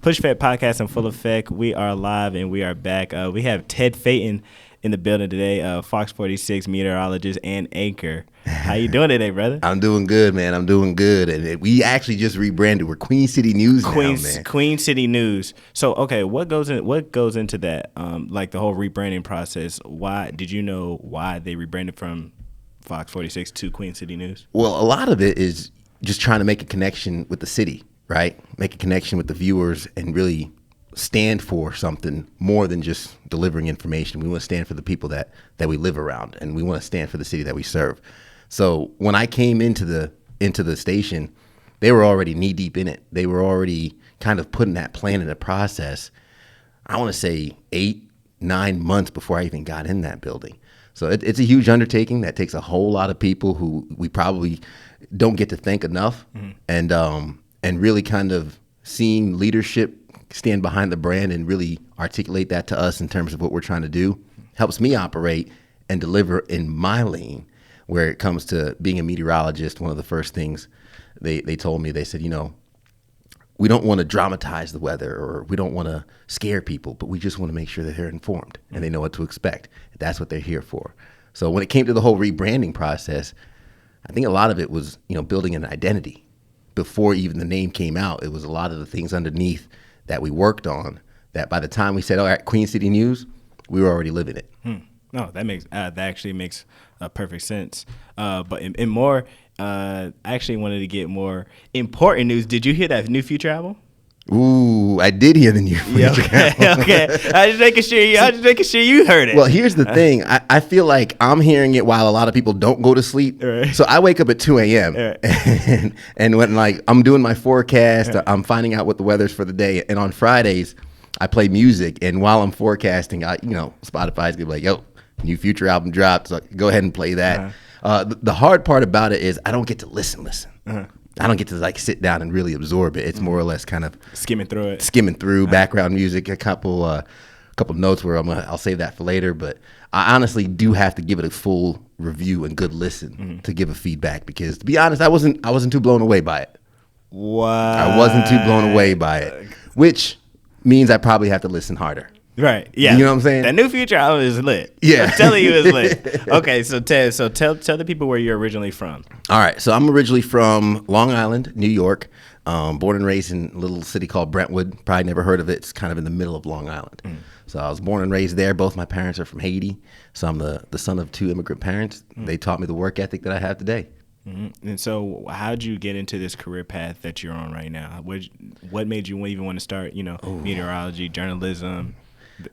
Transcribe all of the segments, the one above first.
Push Fed Podcast in full effect. We are live and we are back. We have Ted Phaeton in the building today, Fox 46 meteorologist and anchor. How you doing today, brother? I'm doing good, man. I'm doing good. And we actually just rebranded. We're Queen City News now, man. Queen City News. So, okay, what goes into that? Like the whole rebranding process. Why did you know why they rebranded from Fox 46 to Queen City News? Well, a lot of it is just trying to make a connection with the city, right? Make a connection with the viewers and really stand for something more than just delivering information. We want to stand for the people that we live around, and we want to stand for the city that we serve. So when I came into the station, they were already knee deep in it. They were already kind of putting that plan in the process. I want to say 8-9 months before I even got in that building. So it's a huge undertaking that takes a whole lot of people who we probably don't get to thank enough, and really kind of seeing leadership stand behind the brand and really articulate that to us in terms of what we're trying to do helps me operate and deliver in my lane. Where it comes to being a meteorologist, one of the first things they told me, they said, we don't want to dramatize the weather or we don't want to scare people, but we just want to make sure that they're informed and they know what to expect. That's what they're here for. So when it came to the whole rebranding process, I think a lot of it was, building an identity. Before even the name came out, it was a lot of the things underneath that we worked on that by the time we said, all right, Queen City News, we were already living it. No, that actually makes perfect sense. But in more, I actually wanted to get more important news. Did you hear that new Future album? Ooh, I did hear the new Future album. Okay. I was just making sure you heard it. Well, here's the thing. I feel like I'm hearing it while a lot of people don't go to sleep. Right. So I wake up at 2 a.m. Right. and when I'm doing my forecast, I'm finding out what the weather's for the day. And on Fridays, I play music. And while I'm forecasting, Spotify's gonna be like, yo, new Future album dropped, so go ahead and play that. The hard part about it is I don't get to listen. I don't get to sit down and really absorb it. It's more or less kind of skimming through background music, a couple notes where I'll save that for later. But I honestly do have to give it a full review and good listen to give a feedback, because to be honest, I wasn't too blown away by it. What? I wasn't too blown away by it, which means I probably have to listen harder. Right. Yeah. You know what I'm saying? That new Future album is lit. Yeah. I'm telling you, it's lit. Okay, so Ted, tell the people where you're originally from. All right. So I'm originally from Long Island, New York. Born and raised in a little city called Brentwood. Probably never heard of it. It's kind of in the middle of Long Island. So I was born and raised there. Both my parents are from Haiti. So I'm the son of 2 immigrant parents. They taught me the work ethic that I have today. And so how'd you get into this career path that you're on right now? What made you even want to start, meteorology, journalism?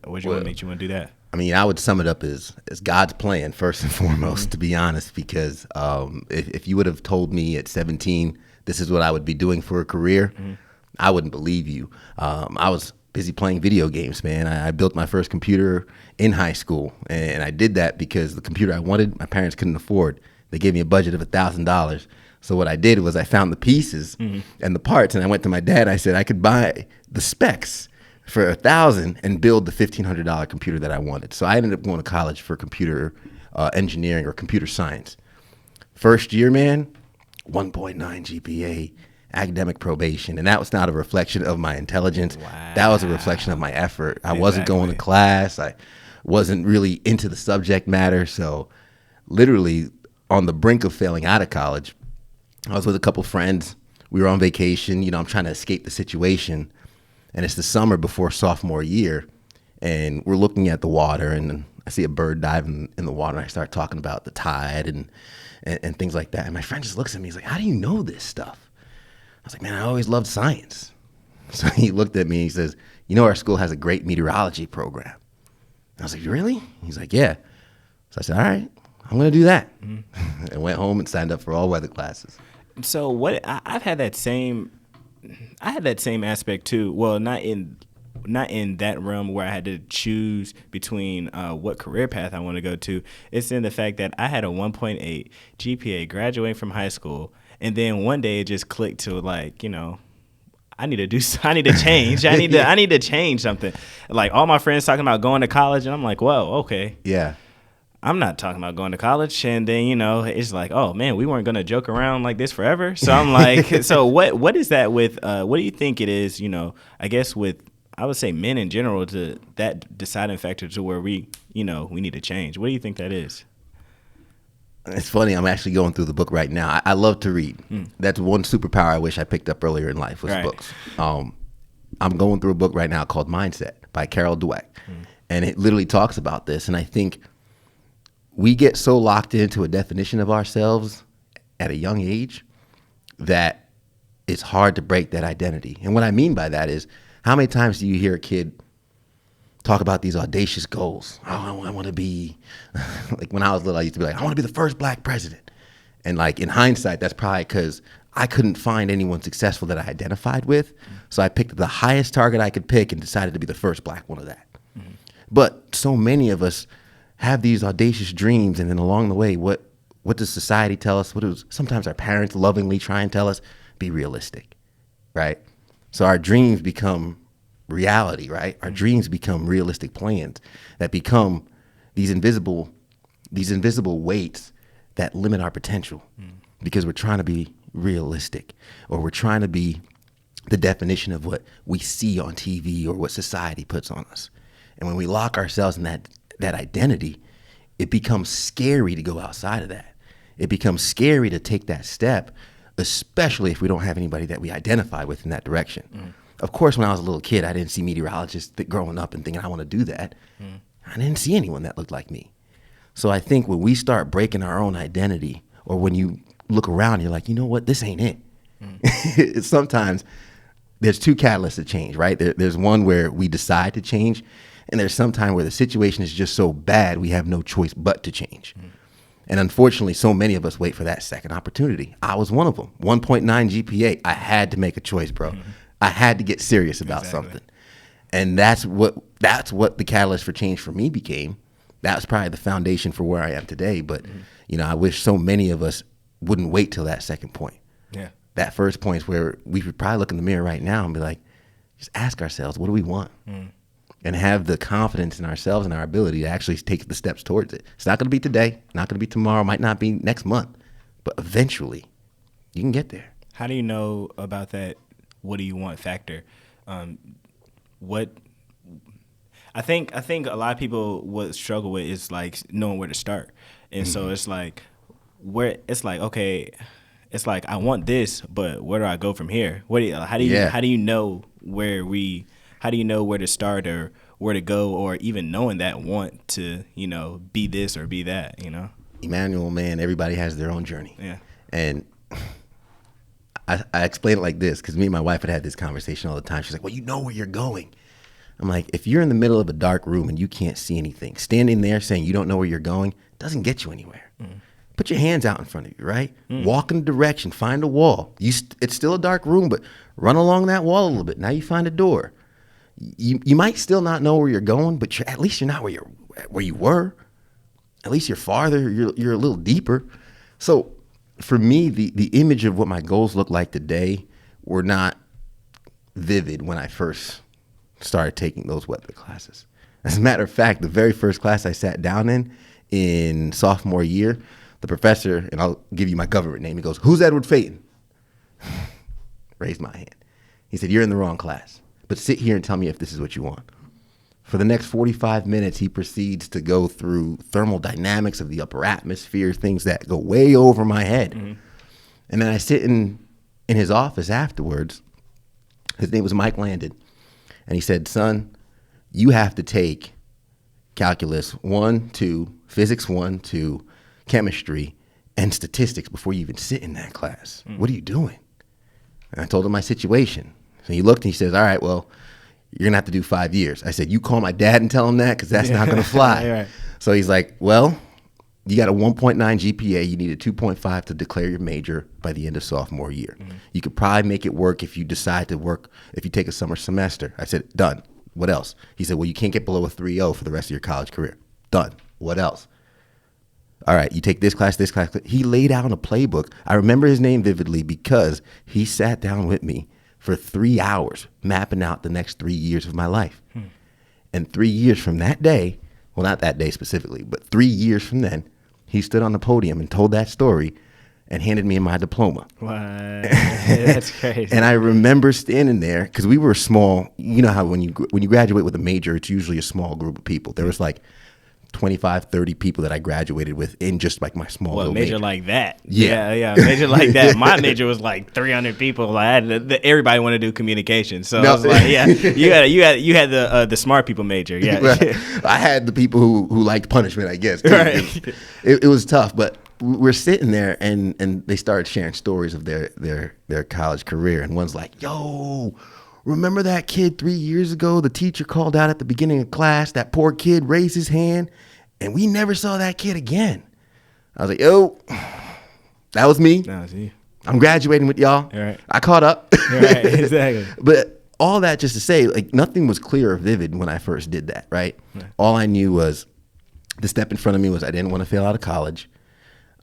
What made you want to do that? I mean, I would sum it up as God's plan, first and foremost, to be honest, because if you would have told me at 17, this is what I would be doing for a career, I wouldn't believe you. I was busy playing video games, man. I built my first computer in high school, and I did that because the computer I wanted, my parents couldn't afford. They gave me a budget of $1,000. So what I did was I found the pieces and the parts, and I went to my dad. I said I could buy the specs for $1,000 and build the $1,500 computer that I wanted. So I ended up going to college for computer engineering or computer science. First year, man, 1.9 GPA, academic probation. And that was not a reflection of my intelligence. Wow. That was a reflection of my effort. I wasn't going to class. I wasn't really into the subject matter. So literally on the brink of failing out of college, I was with a couple friends. We were on vacation. I'm trying to escape the situation. And it's the summer before sophomore year, and we're looking at the water, and I see a bird diving in the water, and I start talking about the tide and things like that. And my friend just looks at me. He's like, how do you know this stuff? I was like, man, I always loved science. So he looked at me and he says, our school has a great meteorology program. I was like, really? He's like, yeah. So I said, all right, I'm going to do that. And went home and signed up for all weather classes. So I've had that same aspect too. Well, not in that realm where I had to choose between what career path I want to go to. It's in the fact that I had a 1.8 GPA graduating from high school, and then one day it just clicked to I need to change. I need to change something. Like all my friends talking about going to college, and I'm like, whoa, okay. Yeah. I'm not talking about going to college. And then, it's like, oh man, we weren't going to joke around like this forever. So I'm like, so what is that with, what do you think it is, I guess with, I would say men in general, to that deciding factor to where we need to change? What do you think that is? It's funny. I'm actually going through the book right now. I love to read. That's one superpower I wish I picked up earlier in life was books. I'm going through a book right now called Mindset by Carol Dweck. And it literally talks about this. And I think we get so locked into a definition of ourselves at a young age that it's hard to break that identity. And what I mean by that is, how many times do you hear a kid talk about these audacious goals? Oh, I want to be, like when I was little, I used to be like, I want to be the first black president. And like in hindsight, that's probably because I couldn't find anyone successful that I identified with. So I picked the highest target I could pick and decided to be the first black one of that. But so many of us have these audacious dreams, and then along the way, what does society tell us? What does sometimes our parents lovingly try and tell us? Be realistic, right? So our dreams become reality, right? Our dreams become realistic plans that become these invisible weights that limit our potential because we're trying to be realistic, or we're trying to be the definition of what we see on TV or what society puts on us. And when we lock ourselves in that identity, it becomes scary to go outside of that. It becomes scary to take that step, especially if we don't have anybody that we identify with in that direction. Of course, when I was a little kid, I didn't see meteorologists growing up and thinking, I want to do that. I didn't see anyone that looked like me. So I think when we start breaking our own identity, or when you look around, you're like, you know what, this ain't it. Sometimes there's two catalysts to change, right? There's one where we decide to change, and there's some time where the situation is just so bad we have no choice but to change. And unfortunately, so many of us wait for that second opportunity. I was one of them. 1.9 GPA. I had to make a choice, bro. I had to get serious about something. And that's what the catalyst for change for me became. That's probably the foundation for where I am today. But, I wish so many of us wouldn't wait till that second point. Yeah. That first point is where we could probably look in the mirror right now and be like, just ask ourselves, what do we want? And have the confidence in ourselves and our ability to actually take the steps towards it. It's not going to be today, not going to be tomorrow, might not be next month, but eventually you can get there. How do you know about that? What do you want factor? I think a lot of people would struggle with is like knowing where to start. And so it's like okay, it's like I want this, but where do I go from here? How do you know where to start or where to go, or even knowing that want to, be this or be that, Emmanuel, man, everybody has their own journey. Yeah. And I explain it like this, because me and my wife had this conversation all the time. She's like, well, you know where you're going. I'm like, if you're in the middle of a dark room and you can't see anything, standing there saying you don't know where you're going doesn't get you anywhere. Put your hands out in front of you, right? Walk in the direction, find a wall. It's still a dark room, but run along that wall a little bit. Now you find a door. You might still not know where you're going, but at least you're not where you were. At least you're farther. You're a little deeper. So for me, the image of what my goals look like today were not vivid when I first started taking those weather classes. As a matter of fact, the very first class I sat down in sophomore year, the professor, and I'll give you my government name, he goes, "Who's Edward Phaeton?" Raised my hand. He said, "You're in the wrong class, but sit here and tell me if this is what you want." For the next 45 minutes, he proceeds to go through thermodynamics of the upper atmosphere, things that go way over my head. And then I sit in his office afterwards. His name was Mike Landon. And he said, "Son, you have to take calculus 1, 2, physics 1, 2, chemistry, and statistics before you even sit in that class. What are you doing?" And I told him my situation. So he looked and he says, "All right, well, you're going to have to do 5 years." I said, "You call my dad and tell him that, because that's not going to fly." Right. So he's like, "Well, you got a 1.9 GPA. You need a 2.5 to declare your major by the end of sophomore year. You could probably make it work if you decide to work, if you take a summer semester." I said, "Done. What else?" He said, "Well, you can't get below a 3.0 for the rest of your college career." Done. What else? "All right, you take this class, this class." He laid out a playbook. I remember his name vividly because he sat down with me for 3 hours mapping out the next 3 years of my life. And 3 years from that day well, not that day specifically, but 3 years from then, he stood on the podium and told that story and handed me my diploma. What? That's crazy. And I remember standing there because we were small. You know how when you graduate with a major, it's usually a small group of people. There was like 25, 30 people that I graduated with in just like my small little major like that. Yeah. Yeah, major like that. My major was like 300 people. Like everybody wanted to do communication. So I was like, yeah, you had the smart people major. Yeah. Right. I had the people who liked punishment, I guess. Right. It was tough, but we're sitting there and they started sharing stories of their college career, and one's like, yo, remember that kid 3 years ago? The teacher called out at the beginning of class. That poor kid raised his hand, and we never saw that kid again. I was like, yo, that was me. That was you. I'm graduating with y'all. Right. I caught up. Right, exactly. But all that just to say, like, nothing was clear or vivid when I first did that, right? All I knew was the step in front of me was I didn't want to fail out of college.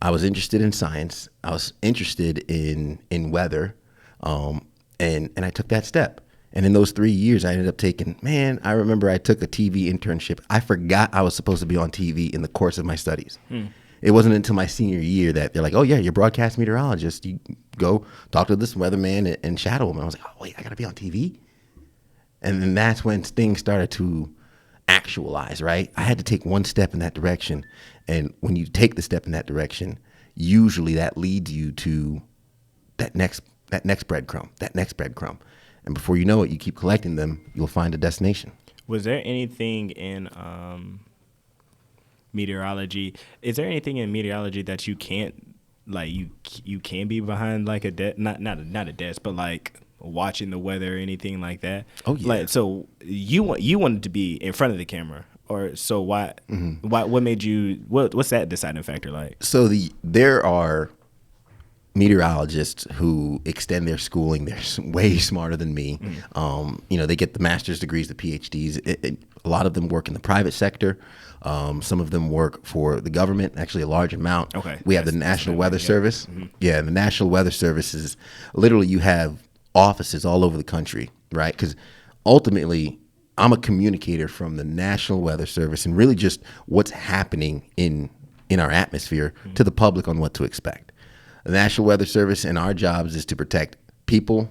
I was interested in science. I was interested in weather, and I took that step. And in those 3 years, I ended up taking, I remember I took a TV internship. I forgot I was supposed to be on TV in the course of my studies. It wasn't until my senior year that they're like, oh, yeah, you're a broadcast meteorologist. You go talk to this weatherman and shadow him. And I was like, oh, wait, I got to be on TV? And then that's when things started to actualize, right? I had to take one step in that direction. And when you take the step in that direction, usually that leads you to that next breadcrumb. And before you know it, you keep collecting them, you'll find a destination. Was there anything in meteorology? Is there anything in meteorology that you can't, like, you can be behind like a not a desk, but like watching the weather or anything like that? Oh yeah. Like, so you wanted to be in front of the camera, or so why? What made you? What's that deciding factor like? So there are meteorologists who extend their schooling. They're way smarter than me. They get the master's degrees, the PhDs. A lot of them work in the private sector. Some of them work for the government, actually a large amount. Okay. We have the National Weather Service. Yeah, the National Weather Service is literally, you have offices all over the country, right? Because ultimately, I'm a communicator from the National Weather Service and really just what's happening in our atmosphere to the public on what to expect. The National Weather Service and our jobs is to protect people,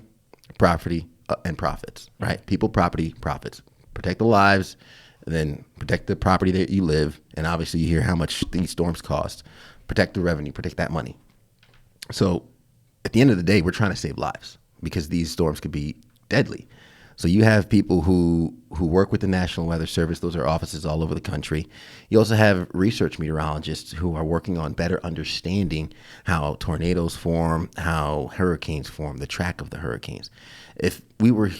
property, and profits, right? People, property, profits. Protect the lives, and then protect the property that you live. And obviously you hear how much these storms cost. Protect the revenue, protect that money. So at the end of the day, we're trying to save lives because these storms could be deadly. So you have people who work with the National Weather Service. Those are offices all over the country. You also have research meteorologists who are working on better understanding how tornadoes form, how hurricanes form, the track of the hurricanes. If we were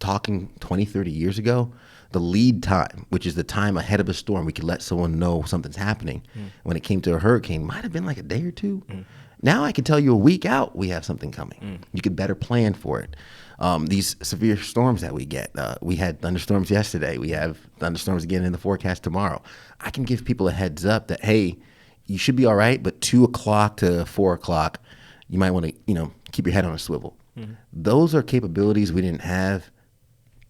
talking 20, 30 years ago, the lead time, which is the time ahead of a storm, we could let someone know something's happening. When it came to a hurricane, might have been like a day or two. Now I can tell you a week out we have something coming. You could better plan for it. These severe storms that we get, we had thunderstorms yesterday. We have thunderstorms again in the forecast tomorrow. I can give people a heads up that, hey, you should be all right, but 2 o'clock to 4 o'clock, you might want to, keep your head on a swivel. Those are capabilities we didn't have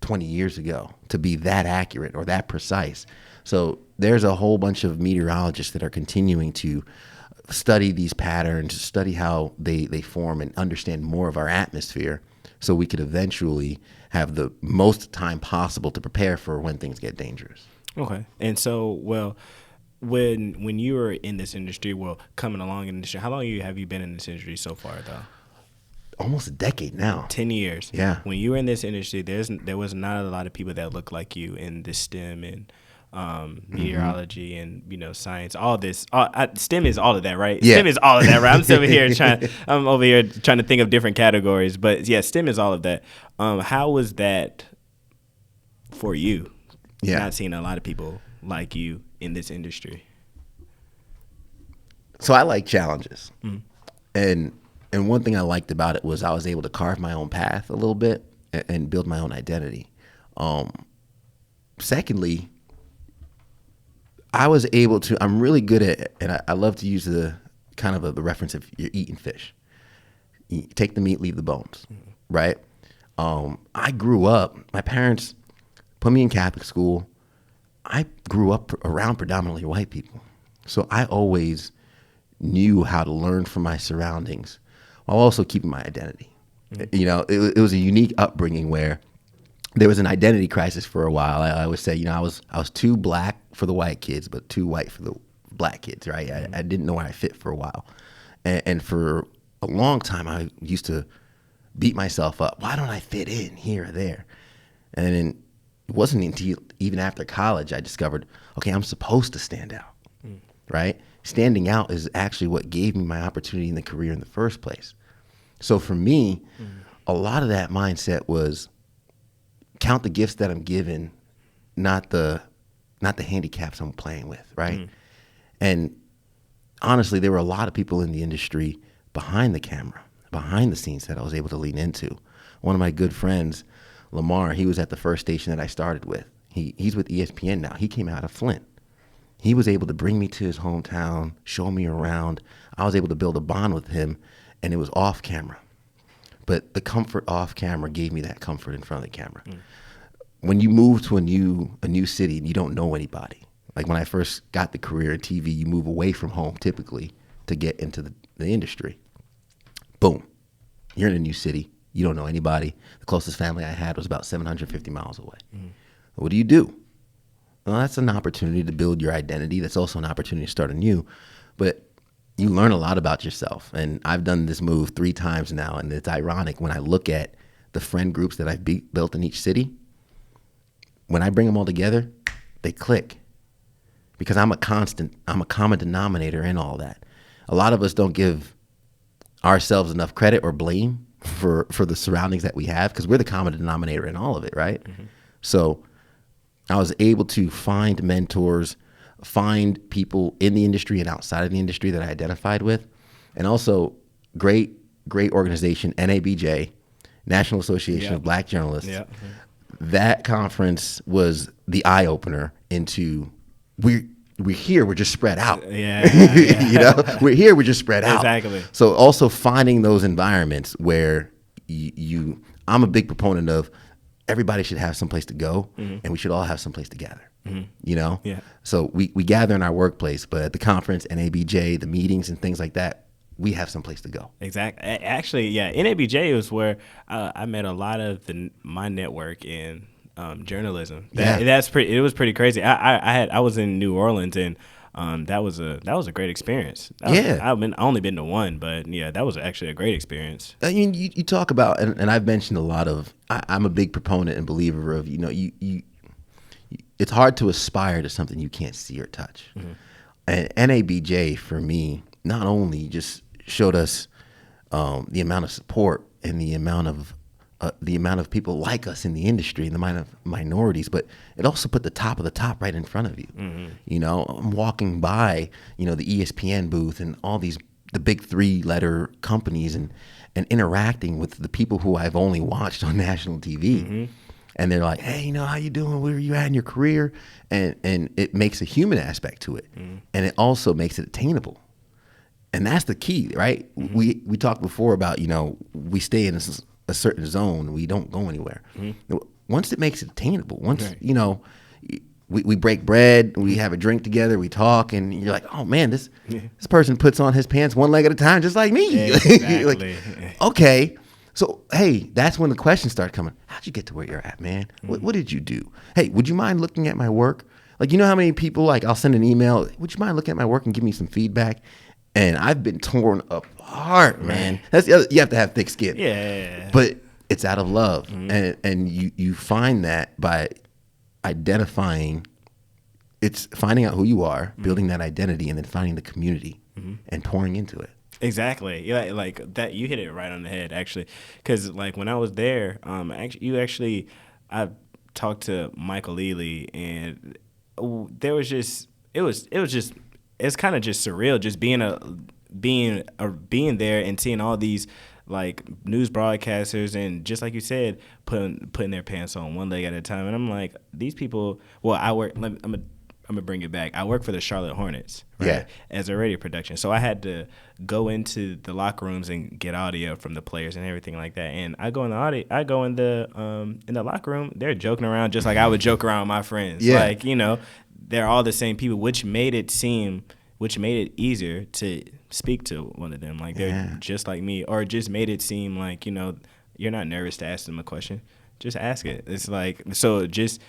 20 years ago to be that accurate or that precise. So there's a whole bunch of meteorologists that are continuing to study these patterns, study how they form and understand more of our atmosphere so we could eventually have the most time possible to prepare for when things get dangerous. Okay. And so, when you were in this industry, coming along in the industry, how long have you been in this industry so far, though? Almost a decade now. 10 years. Yeah. When you were in this industry, there was not a lot of people that looked like you in the STEM and meteorology and science. All this. STEM is all of that, right? Yeah. STEM is all of that, right? I'm over here trying to think of different categories, but yeah, STEM is all of that. How was that for you? Yeah. Not seeing a lot of people like you in this industry. So I like challenges, and one thing I liked about it was I was able to carve my own path a little bit and build my own identity. Secondly, I was able to, I'm really good at, and I love to use the kind of the reference of you're eating fish. You take the meat, leave the bones, right? I grew up, my parents put me in Catholic school. I grew up around predominantly white people. So I always knew how to learn from my surroundings while also keeping my identity. You know, it was a unique upbringing where there was an identity crisis for a while. I would say, you know, I was too black for the white kids, but too white for the black kids, right? I didn't know where I fit for a while. And for a long time, I used to beat myself up. Why don't I fit in here or there? And then it wasn't until even after college I discovered, okay, I'm supposed to stand out, right? Standing out is actually what gave me my opportunity in the career in the first place. So for me, a lot of that mindset was count the gifts that I'm given, not the handicaps I'm playing with, right? And honestly, there were a lot of people in the industry behind the camera, behind the scenes that I was able to lean into. One of my good friends, Lamar, he was at the first station that I started with. He's with ESPN now. He came out of Flint. He was able to bring me to his hometown, show me around. I was able to build a bond with him, and it was off camera. But the comfort off camera gave me that comfort in front of the camera. When you move to a new city and you don't know anybody, like when I first got the career in TV, you move away from home typically to get into the industry. Boom. You're in a new city. You don't know anybody. The closest family I had was about 750 miles away. What do you do? Well, that's an opportunity to build your identity. That's also an opportunity to start anew. But you learn a lot about yourself. And I've done this move 3 times now. And it's ironic when I look at the friend groups that I've built in each city. When I bring them all together, they click. Because I'm a common denominator in all that. A lot of us don't give ourselves enough credit or blame for the surroundings that we have, because we're the common denominator in all of it, right? So I was able to find mentors, find people in the industry and outside of the industry that I identified with, and also great organization, NABJ, National Association of Black Journalists. That conference was the eye opener into we're here, we're just spread out. You know, we're here, we're just spread out. Exactly. So also finding those environments where I'm a big proponent of everybody should have some place to go, and we should all have some place to gather. You know? Yeah. So we gather in our workplace, but at the conference, NABJ, the meetings and things like that, we have some place to go. Exactly. Actually, yeah, NABJ was where I met a lot of my network in journalism. It was pretty crazy. I was in New Orleans, and that was a great experience. I've only been to one, but yeah, that was actually a great experience. I mean, you talk about, and I've mentioned a lot of. I'm a big proponent and believer of, you know, you it's hard to aspire to something you can't see or touch. And NABJ for me not only just showed us the amount of support and the amount of people like us in the industry and the amount of minorities, but it also put the top of the top right in front of you. You know, I'm walking by, you know, the ESPN booth and all the big 3-letter companies and interacting with the people who I've only watched on national TV. And they're like, hey, you know, how you doing? Where are you at in your career? And it makes a human aspect to it. And it also makes it attainable. And that's the key, right? We talked before about, you know, we stay in a certain zone. We don't go anywhere. Once it makes it attainable, you know, we break bread, we have a drink together, we talk, and you're like, oh, man, this person puts on his pants one leg at a time just like me. Exactly. Like, okay. So, hey, that's when the questions start coming. How'd you get to where you're at, man? What did you do? Hey, would you mind looking at my work? Like, you know how many people, like, I'll send an email, would you mind looking at my work and give me some feedback? And I've been torn apart, man. That's the other, you have to have thick skin. Yeah. But it's out of love. And you find that by identifying, it's finding out who you are, building that identity, and then finding the community and pouring into it. Exactly. Yeah, like that. You hit it right on the head, actually. Because like when I was there, I talked to Michael Ealy, and there was just it's kind of just surreal, just being there and seeing all these like news broadcasters and just like you said, putting their pants on one leg at a time. And I'm like, these people. Well, I'm I'm gonna bring it back. I work for the Charlotte Hornets, right? Yeah. As a radio production. So I had to go into the locker rooms and get audio from the players and everything like that. And I go in the locker room, they're joking around just like I would joke around with my friends. Yeah. Like, they're all the same people, which made it easier to speak to one of them. Like they're just like me, or just made it seem like, you're not nervous to ask them a question. Just ask it. It's like, so just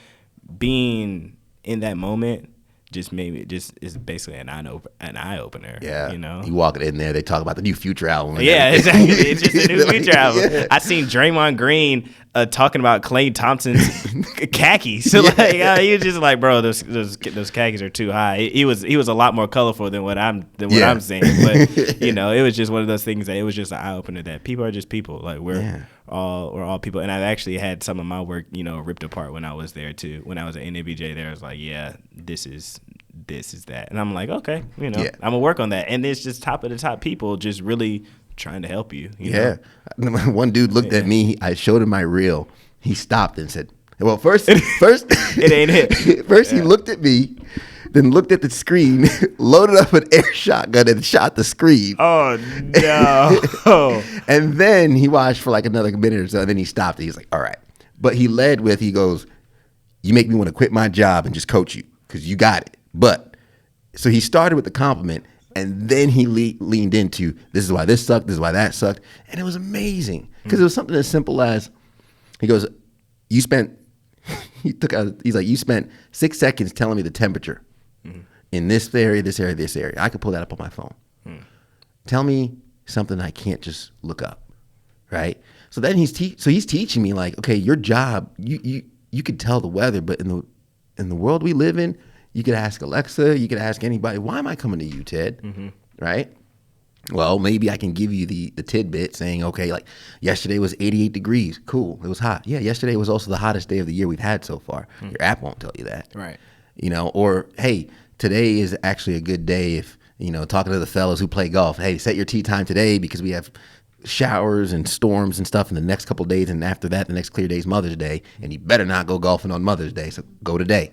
being in that moment is basically an eye opener. Yeah. You walk in there, they talk about the new Future album. Yeah, exactly. It's just a new Future album. Yeah. I seen Draymond Green talking about Klay Thompson's khakis. So he was just like, bro, those khakis are too high. He was a lot more colorful than what I'm saying. But it was just one of those things that it was just an eye opener that people are just people. Like we're all people. And I've actually had some of my work, ripped apart when I was there too. When I was at NABJ there, I was like, yeah, this is that. And I'm like, okay, I'm gonna work on that. And it's just top of the top people just really trying to help you. You know? One dude looked at me. I showed him my reel. He stopped and said, well, first it ain't it. First he looked at me, then looked at the screen, loaded up an air shotgun and shot the screen. Oh no. And then he watched for like another minute or so, and then he stopped. He was like, all right. But he led with, he goes, you make me want to quit my job and just coach you because you got it. But so he started with the compliment, and then he leaned into, this is why this sucked, this is why that sucked. And it was amazing because it was something as simple as, he goes, you spent 6 seconds telling me the temperature in this area, this area, this area. I could pull that up on my phone. Tell me something I can't just look up, right? So then he's teaching me like, okay, your job, you could tell the weather, but in the world we live in, you could ask Alexa, you could ask anybody, why am I coming to you, Ted? Right? Well, maybe I can give you the tidbit saying, okay, like yesterday was 88 degrees. Cool. It was hot. Yeah, yesterday was also the hottest day of the year we've had so far. Your app won't tell you that. Right. Or, hey, today is actually a good day if, talking to the fellas who play golf. Hey, set your tee time today because we have showers and storms and stuff in the next couple of days, and after that the next clear day is Mother's Day, and you better not go golfing on Mother's Day, so go today.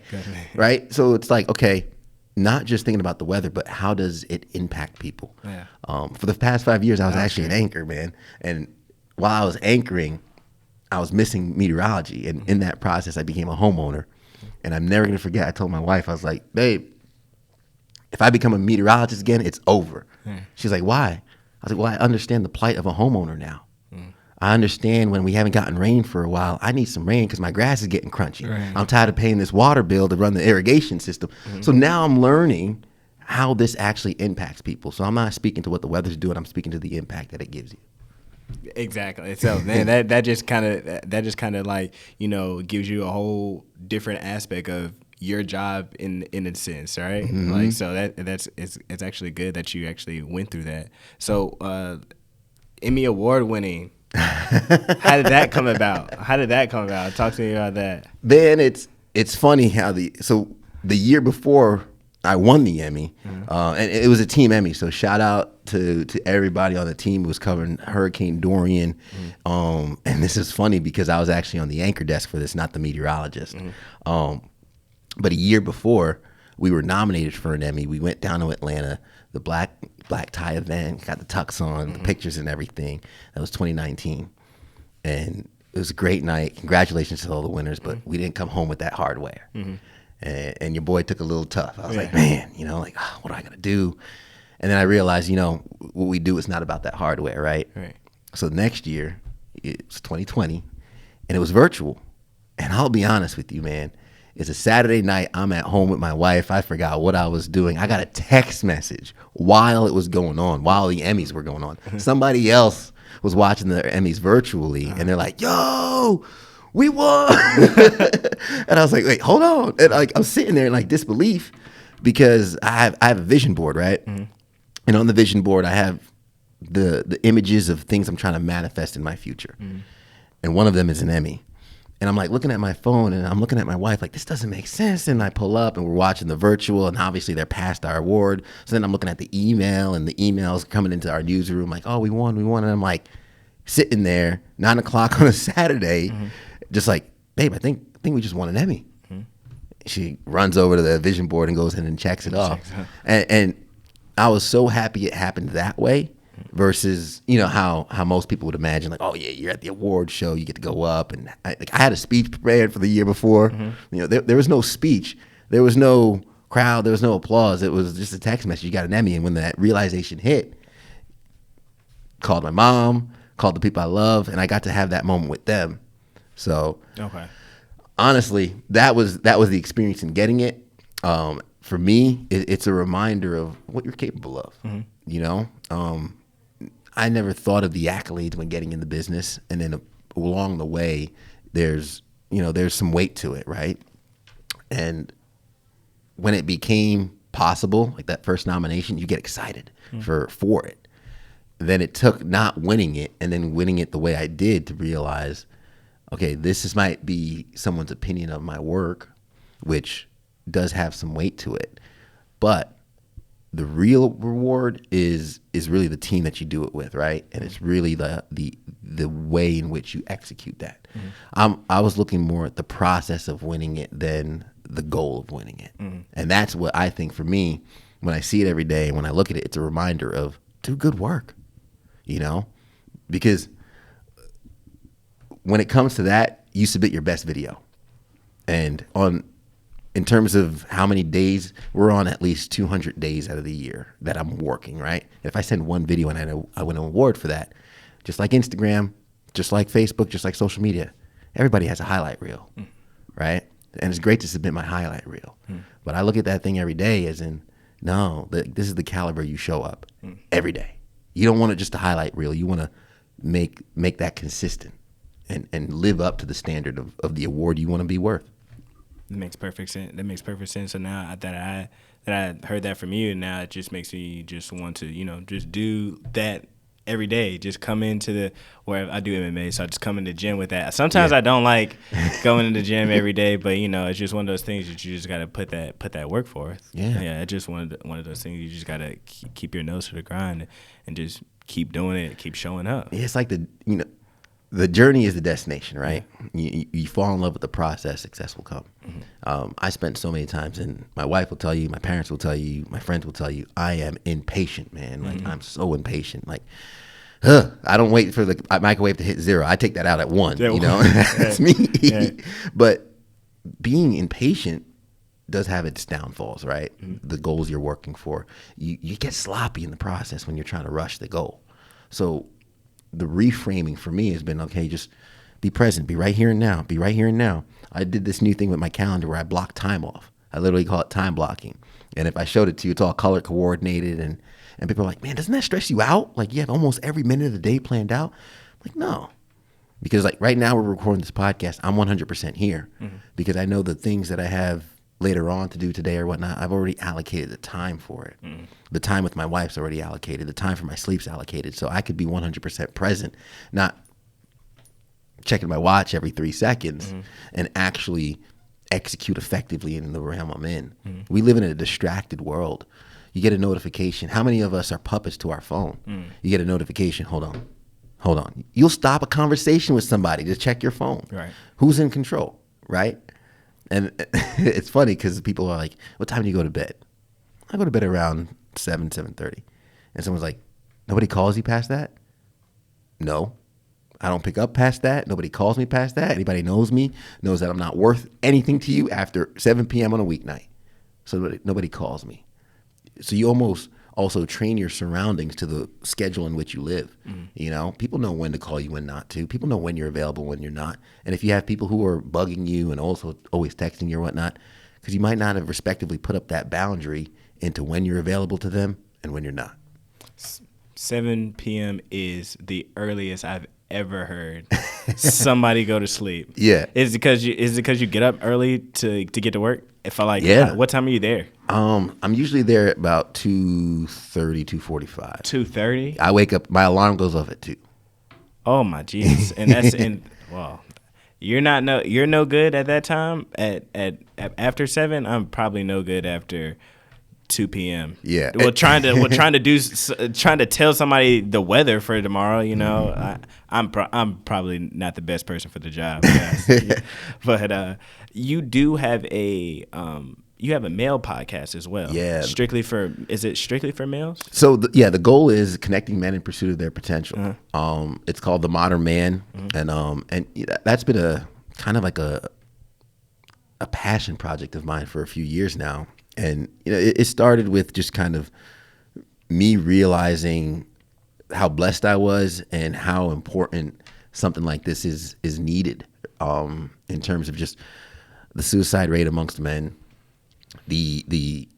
Right? So it's like, okay, not just thinking about the weather, but how does it impact people? For the past 5 years I was actually an anchor, man, and while I was anchoring I was missing meteorology, and in that process I became a homeowner. And I'm never gonna forget, I told my wife, I was like, babe, if I become a meteorologist again, it's over. She's like, why? I was like, well, I understand the plight of a homeowner now. I understand when we haven't gotten rain for a while, I need some rain because my grass is getting crunchy. Right. I'm tired of paying this water bill to run the irrigation system. So now I'm learning how this actually impacts people. So I'm not speaking to what the weather's doing, I'm speaking to the impact that it gives you. Exactly. So man, that just kind of like, gives you a whole different aspect of your job in a sense, right? Like, so it's actually good that you actually went through that. So Emmy Award winning, how did that come about? Talk to me about that. Then it's funny how the year before I won the Emmy, and it was a team Emmy. So shout out to everybody on the team who was covering Hurricane Dorian. And this is funny because I was actually on the anchor desk for this, not the meteorologist. But a year before, we were nominated for an Emmy. We went down to Atlanta, the black tie event, got the tux on, the pictures and everything. That was 2019. And it was a great night. Congratulations to all the winners, but we didn't come home with that hardware. And your boy took a little tough. I was like, man, what do I got to do? And then I realized, what we do is not about that hardware, right? So next year, it's 2020, and it was virtual. And I'll be honest with you, man. It's a Saturday night. I'm at home with my wife. I forgot what I was doing. I got a text message while it was going on, while the Emmys were going on. Somebody else was watching the Emmys virtually, and they're like, yo, we won. And I was like, wait, hold on. And I'm sitting there in like disbelief because I have a vision board, right? And on the vision board, I have the images of things I'm trying to manifest in my future. And one of them is an Emmy. And I'm like looking at my phone and I'm looking at my wife like, this doesn't make sense. And I pull up and we're watching the virtual, and obviously they're past our award. So then I'm looking at the email, and the emails coming into our newsroom like, oh, we won. And I'm like sitting there 9 o'clock on a Saturday, just like, babe, I think we just won an Emmy. she runs over to the vision board and goes in and checks it off. And I was so happy it happened that way versus, how most people would imagine, like, oh yeah, you're at the award show, you get to go up. And I had a speech prepared for the year before. There was no speech. There was no crowd. There was no applause. It was just a text message. You got an Emmy. And when that realization hit, called my mom, called the people I love, and I got to have that moment with them. So honestly, that was the experience in getting it. For me, it's a reminder of what you're capable of. I never thought of the accolades when getting in the business, and then along the way, there's some weight to it, right? And when it became possible, like that first nomination, you get excited for it. Then it took not winning it and then winning it the way I did to realize, okay, might be someone's opinion of my work, which does have some weight to it. But the real reward is really the team that you do it with, right? And it's really the way in which you execute that. I was looking more at the process of winning it than the goal of winning it. And that's what I think for me, when I see it every day and when I look at it, it's a reminder of do good work, because when it comes to that, you submit your best video. And in terms of how many days, we're on at least 200 days out of the year that I'm working, right? And if I send one video and I win an award for that, just like Instagram, just like Facebook, just like social media, everybody has a highlight reel, right? And it's great to submit my highlight reel. But I look at that thing every day as in, no, this is the caliber you show up every day. You don't want it just a highlight reel. You want to make that consistent and live up to the standard of the award you want to be worth. That makes perfect sense. So now that I heard that from you, now it just makes me just want to, just do that every day. Just come into where I do MMA, so I just come in the gym with that. Sometimes I don't like going to the gym every day, but it's just one of those things that you just got to put that work forth. Yeah. It's just one of those things you just got to keep your nose to the grind and just keep doing it, keep showing up. Yeah, it's like the journey is the destination, right? You fall in love with the process, success will come. I spent so many times, and my wife will tell you, my parents will tell you, my friends will tell you, I am impatient, man. Like, I'm so impatient. Like, I don't wait for the microwave to hit 0. I take that out at 1, That's me. But being impatient does have its downfalls, right? The goals you're working for. You get sloppy in the process when you're trying to rush the goal. So the reframing for me has been, okay, just be present, be right here and now, be right here and now. I did this new thing with my calendar where I block time off. I literally call it time blocking. And if I showed it to you, it's all color coordinated. And people are like, man, doesn't that stress you out? Like, you have almost every minute of the day planned out. I'm like, no. Because like right now we're recording this podcast, I'm 100% here because I know the things that I have later on to do today or whatnot, I've already allocated the time for it. The time with my wife's already allocated. The time for my sleep's allocated. So I could be 100% present, not checking my watch every 3 seconds and actually execute effectively in the realm I'm in. We live in a distracted world. You get a notification. How many of us are puppets to our phone? You get a notification. Hold on. You'll stop a conversation with somebody to check your phone. Right. Who's in control, right? And it's funny because people are like, what time do you go to bed? I go to bed around 7:30. And someone's like, nobody calls you past that? No. I don't pick up past that. Nobody calls me past that. Anybody knows me knows that I'm not worth anything to you after 7 p.m. on a weeknight. So nobody calls me. So you almost also train your surroundings to the schedule in which you live. People know when to call you, when not to. People know when you're available, when you're not. And if you have people who are bugging you and also always texting you or whatnot, because you might not have respectively put up that boundary into when you're available to them and when you're not. 7 p.m. is the earliest I've ever heard somebody go to sleep. Yeah. Is it because you get up early to get to work? If I like, what time are you there? I'm usually there at about 2:30, 2:45. 2:30? I wake up, my alarm goes off at 2. Oh my Jesus. And that's well, you're no good at that time. At after 7, I'm probably no good after 2 p.m. Yeah. Well, trying to tell somebody the weather for tomorrow. I'm probably not the best person for the job. But You do have a male podcast as well. Yeah. Is it strictly for males? So the goal is connecting men in pursuit of their potential. It's called The Modern Man, and that's been a kind of like a passion project of mine for a few years now. And it started with just kind of me realizing how blessed I was and how important something like this is needed in terms of just the suicide rate amongst men, the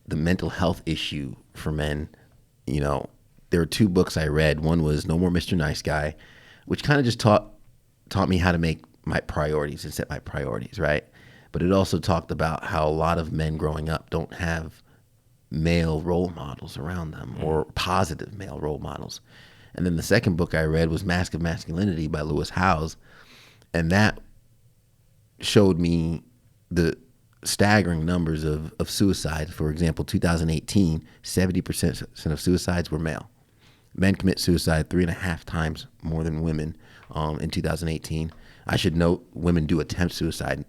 mental health issue for men. There were two books I read. One was No More Mr. Nice Guy, which kind of just taught me how to make my priorities and set my priorities, right? But it also talked about how a lot of men growing up don't have male role models around them or positive male role models. And then the second book I read was Mask of Masculinity by Lewis Howes. And that showed me the staggering numbers of suicides. For example, 2018, 70% of suicides were male. Men commit suicide 3.5 times more than women in 2018. I should note women do attempt suicide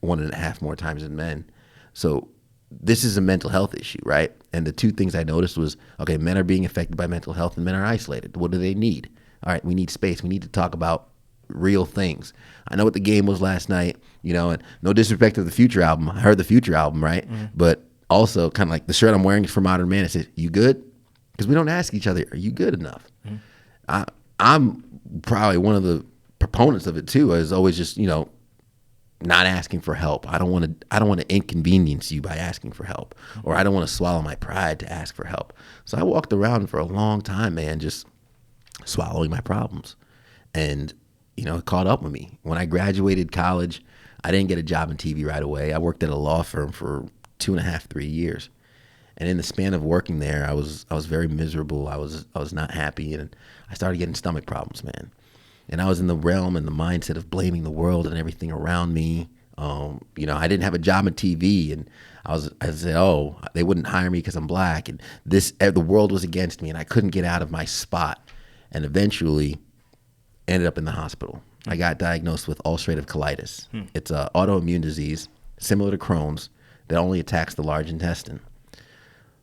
1.5 more times than men. So this is a mental health issue, right? And the two things I noticed was, okay, men are being affected by mental health and men are isolated. What do they need? All right, we need space. We need to talk about real things. I know what the game was last night, and no disrespect to the Future album. I heard the Future album, right? But also kind of like the shirt I'm wearing is for Modern Man. It says, you good? Because we don't ask each other, are you good enough? I'm probably one of the proponents of it too, is always just, not asking for help. I don't want to inconvenience you by asking for help, or I don't want to swallow my pride to ask for help. So I walked around for a long time, man, just swallowing my problems. And, it caught up with me. When I graduated college, I didn't get a job in TV right away. I worked at a law firm for 2.5, 3 years. And in the span of working there, I was very miserable. I was not happy, and I started getting stomach problems, man. And I was in the realm and the mindset of blaming the world and everything around me. I didn't have a job in TV, and I said, oh, they wouldn't hire me because I'm black, and the world was against me, and I couldn't get out of my spot. And eventually ended up in the hospital. I got diagnosed with ulcerative colitis. It's an autoimmune disease similar to Crohn's that only attacks the large intestine.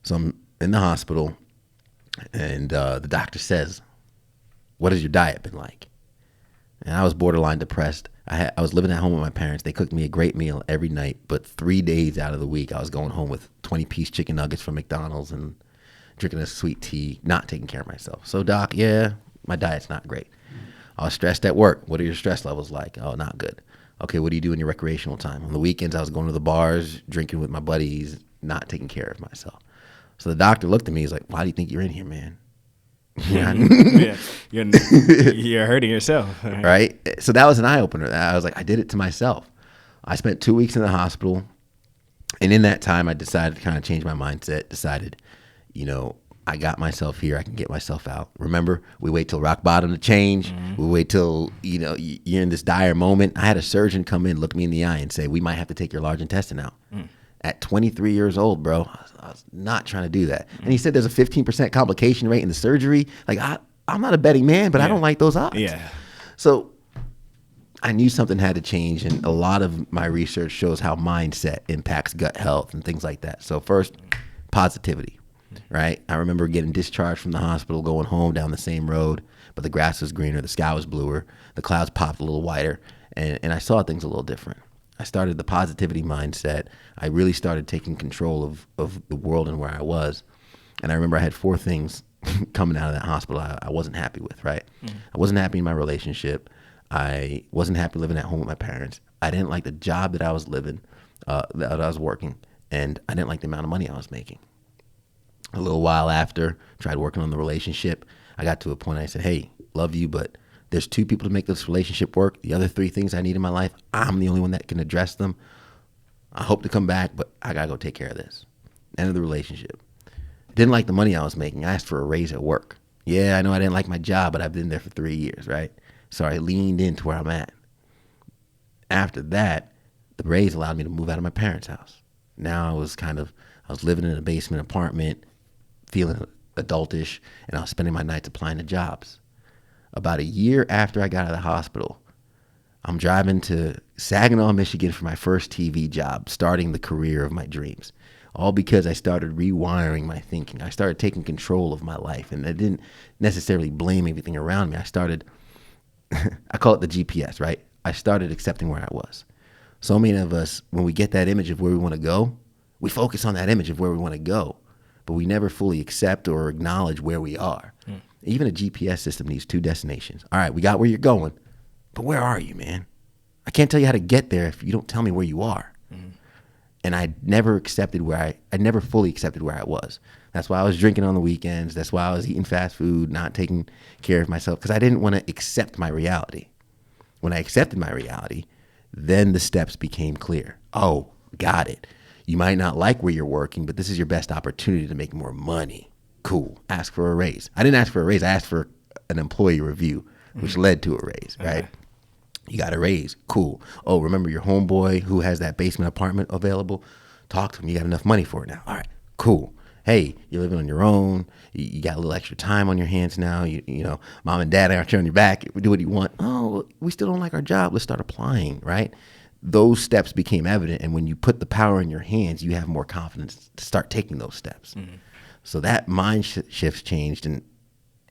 So I'm in the hospital, and the doctor says, what has your diet been like? And I was borderline depressed. I was living at home with my parents. They cooked me a great meal every night, but 3 days out of the week, I was going home with 20-piece chicken nuggets from McDonald's and drinking a sweet tea, not taking care of myself. So, doc, yeah, my diet's not great. I was stressed at work. What are your stress levels like? Oh, not good. Okay, what do you do in your recreational time? On the weekends, I was going to the bars, drinking with my buddies, not taking care of myself. So the doctor looked at me. He's like, why do you think you're in here, man? Yeah, you're hurting yourself. Right? So that was an eye-opener. I was like, I did it to myself. I spent 2 weeks in the hospital. And in that time, I decided to kind of change my mindset, decided, I got myself here. I can get myself out. Remember, we wait till rock bottom to change. We wait till, you're in this dire moment. I had a surgeon come in, look me in the eye and say, we might have to take your large intestine out. At 23 years old, bro, I was not trying to do that. And he said there's a 15% complication rate in the surgery. Like, I'm not a betting man, but I don't like those odds. Yeah. So I knew something had to change. And a lot of my research shows how mindset impacts gut health and things like that. So first, positivity. Right? I remember getting discharged from the hospital, going home down the same road, but the grass was greener, the sky was bluer, the clouds popped a little wider, and I saw things a little different. I started the positivity mindset. I really started taking control of the world and where I was. And I remember I had 4 things coming out of that hospital I wasn't happy with, right? I wasn't happy in my relationship. I wasn't happy living at home with my parents. I didn't like the job that I was living, that I was working, and I didn't like the amount of money I was making. A little while after, tried working on the relationship. I got to a point I said, hey, love you, but there's 2 people to make this relationship work. The other 3 things I need in my life, I'm the only one that can address them. I hope to come back, but I got to go take care of this. End of the relationship. Didn't like the money I was making. I asked for a raise at work. Yeah, I know I didn't like my job, but I've been there for 3 years, right? So I leaned into where I'm at. After that, the raise allowed me to move out of my parents' house. Now I was living in a basement apartment, feeling adultish, and I was spending my nights applying to jobs. About a year after I got out of the hospital, I'm driving to Saginaw, Michigan for my first TV job, starting the career of my dreams. All because I started rewiring my thinking. I started taking control of my life, and I didn't necessarily blame everything around me. I started, I call it the GPS, right? I started accepting where I was. So many of us, when we get that image of where we want to go, we focus on that image of where we want to go, but we never fully accept or acknowledge where we are. Even a GPS system needs two destinations. All right, we got where you're going, but where are you, man? I can't tell you how to get there if you don't tell me where you are. And I never accepted I never fully accepted where I was. That's why I was drinking on the weekends. That's why I was eating fast food, not taking care of myself, because I didn't want to accept my reality. When I accepted my reality, then the steps became clear. Oh, got it. You might not like where you're working, but this is your best opportunity to make more money. Cool. Ask for a raise. I didn't ask for a raise. I asked for an employee review, which led to a raise, right? You got a raise. Cool. Oh, remember your homeboy who has that basement apartment available? Talk to him. You got enough money for it now. All right, cool. Hey, you're living on your own. You got a little extra time on your hands now. You know, mom and dad aren't on your back. Do what you want. Oh, we still don't like our job. Let's start applying, right? Those steps became evident. And when you put the power in your hands, you have more confidence to start taking those steps. So that mind shift changed, and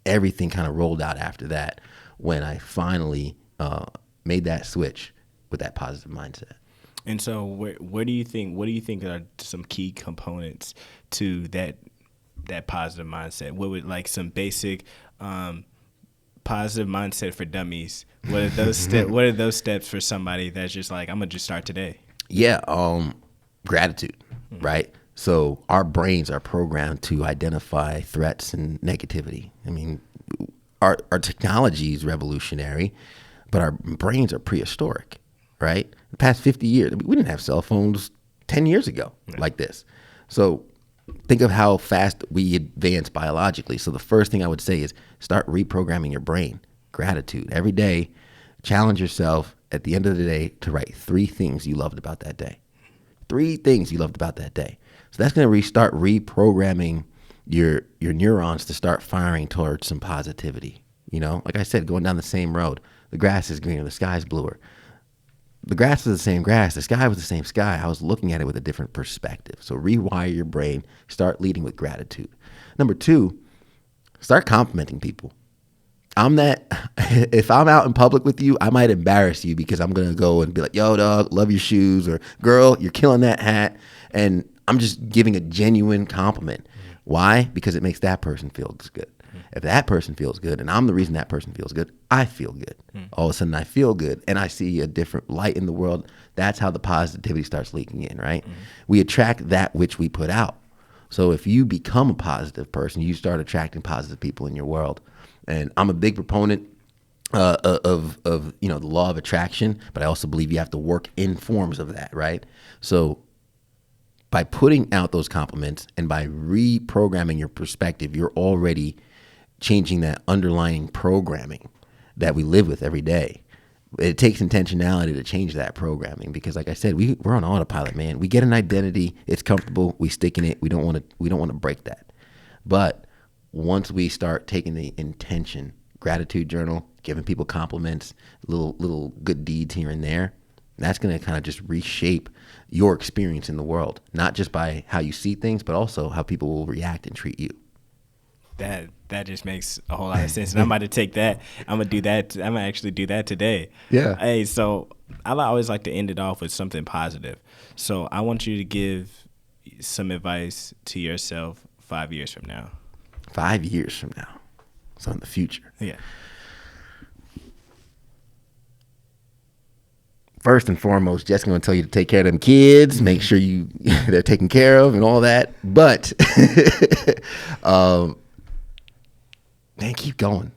everything kind of rolled out after that when I finally made that switch with that positive mindset. And so, what do you think are some key components to that positive mindset? What would, like, some basic positive mindset for dummies? What are those what are those steps for somebody that's just like, I'm gonna just start today? Yeah, gratitude, right? So our brains are programmed to identify threats and negativity. I mean, our technology is revolutionary, but our brains are prehistoric, right? The past 50 years, we didn't have cell phones 10 years ago like this. So think of how fast we advance biologically. So the first thing I would say is start reprogramming your brain. Gratitude. Every day, challenge yourself at the end of the day to write 3 things you loved about that day. 3 things you loved about that day. So that's going to restart reprogramming your neurons to start firing towards some positivity. You know, like I said, going down the same road. The grass is greener, the sky is bluer. The grass was the same grass, the sky was the same sky. I was looking at it with a different perspective. So rewire your brain, start leading with gratitude. Number 2, start complimenting people. If I'm out in public with you, I might embarrass you because I'm going to go and be like, yo, dog, love your shoes, or girl, you're killing that hat. And I'm just giving a genuine compliment. Why? Because it makes that person feel good. If that person feels good, and I'm the reason that person feels good, I feel good. All of a sudden I feel good, and I see a different light in the world. That's how the positivity starts leaking in, right? We attract that which we put out. So if you become a positive person, you start attracting positive people in your world. And I'm a big proponent of the law of attraction, but I also believe you have to work in forms of that, right? So by putting out those compliments and by reprogramming your perspective, you're already changing that underlying programming that we live with every day. It takes intentionality to change that programming because, like I said, we're on autopilot, man. We get an identity, it's comfortable, we stick in it. We don't want to break that. But once we start taking the intention, gratitude journal, giving people compliments, little good deeds here and there, that's going to kind of just reshape your experience in the world, not just by how you see things, but also how people will react and treat you. That just makes a whole lot of sense. And I'm about to take that. I'm going to do that. I'm going to actually do that today. Yeah. Hey, so I always like to end it off with something positive. So I want you to give some advice to yourself 5 years from now. 5 years from now. So in the future. Yeah. First and foremost, Jessica's going to tell you to take care of them kids, make sure they're taken care of and all that. But man, keep going.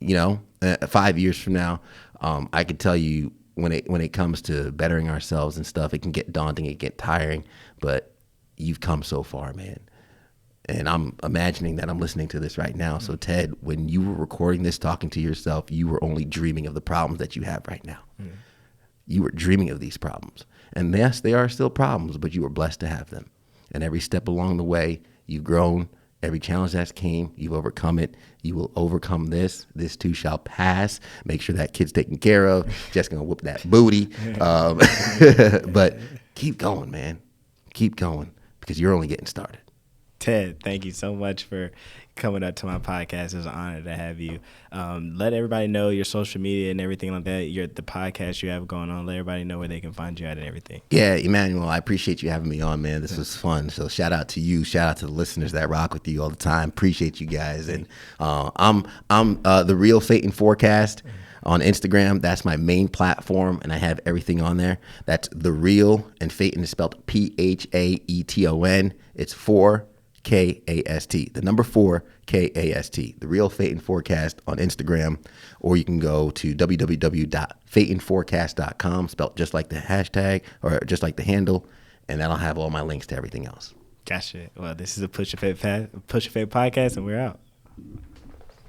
5 years from now, I could tell you when it comes to bettering ourselves and stuff, it can get daunting, it can get tiring, but you've come so far, man. And I'm imagining that I'm listening to this right now. So Ted, when you were recording this, talking to yourself, you were only dreaming of the problems that you have right now. You were dreaming of these problems. And yes, they are still problems, but you were blessed to have them. And every step along the way, you've grown, Every challenge that's came, you've overcome it. You will overcome this. This too shall pass. Make sure that kid's taken care of. Just gonna whoop that booty. But keep going, man. Keep going, because you're only getting started. Ted, thank you so much for coming up to my podcast. It was an honor to have you. Let everybody know your social media and everything like that. The podcast you have going on. Let everybody know where they can find you at and everything. Yeah, Emmanuel, I appreciate you having me on, man. This was fun. So shout out to you. Shout out to the listeners that rock with you all the time. Appreciate you guys. And I'm the Real Phaeton Forecast on Instagram. That's my main platform, and I have everything on there. That's The Real, and Phaeton is spelled Phaeton. It's 4KAST. The number 4KAST. The Real Phaeton Forecast on Instagram, or you can go to www.phaetonforecast.com, spelled just like the hashtag or just like the handle, and that'll have all my links to everything else. Gotcha. Well, this is a Push Your Faith podcast, and we're out.